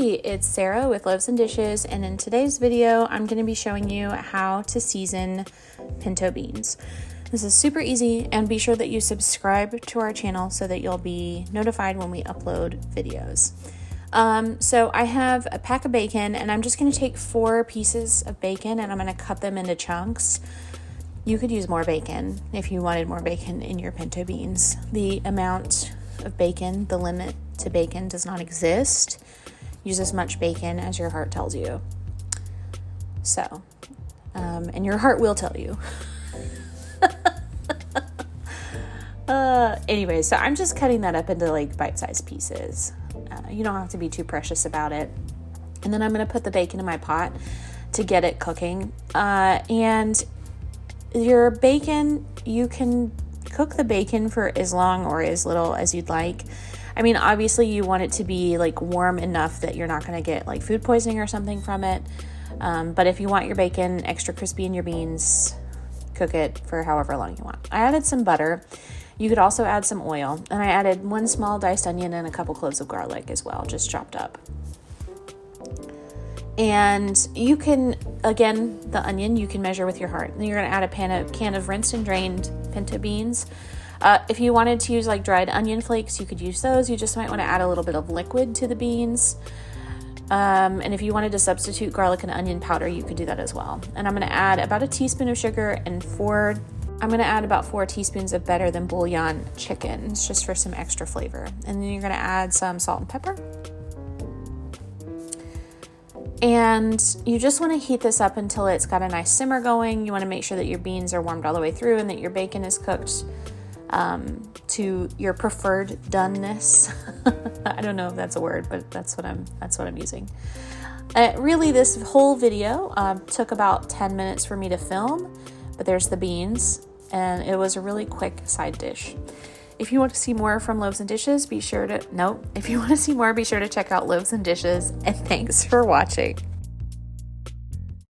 It's Sarah with Loaves and Dishes, and in today's video, I'm going to be showing you how to season pinto beans. This is super easy, and be sure that you subscribe to our channel so that you'll be notified when we upload videos. So I have a pack of bacon, and I'm just going to take 4 pieces of bacon, and I'm going to cut them into chunks. You could use more bacon if you wanted more bacon in your pinto beans. The amount of bacon, the limit to bacon does not exist. Use as much bacon as your heart tells you. So, and your heart will tell you. Anyway, so I'm just cutting that up into like bite-sized pieces. You don't have to be too precious about it. And then I'm going to put the bacon in my pot to get it cooking. And your bacon, you can cook the bacon for as long or as little as you'd like. I mean, obviously you want it to be like warm enough that you're not going to get like food poisoning or something from it. But if you want your bacon extra crispy in your beans, cook it for however long you want. I added some butter. You could also add some oil. And I added 1 small diced onion and a couple cloves of garlic as well, just chopped up. And you can, again, the onion, you can measure with your heart. Then you're going to add a can of rinsed and drained pinto beans. If you wanted to use like dried onion flakes, you could use those. You just might want to add a little bit of liquid to the beans. And if you wanted to substitute garlic and onion powder, you could do that as well. And I'm going to add about a teaspoon of sugar and I'm going to add about 4 teaspoons of better than bouillon chicken. It's just for some extra flavor. And then you're going to add some salt and pepper. And you just want to heat this up until it's got a nice simmer going. You want to make sure that your beans are warmed all the way through and that your bacon is cooked to your preferred doneness. I don't know if that's a word, but that's what I'm using. Really, this whole video took about 10 minutes for me to film, but there's the beans, and it was a really quick side dish. If you want to see more from Loaves and Dishes, be sure to check out Loaves and Dishes, and thanks for watching.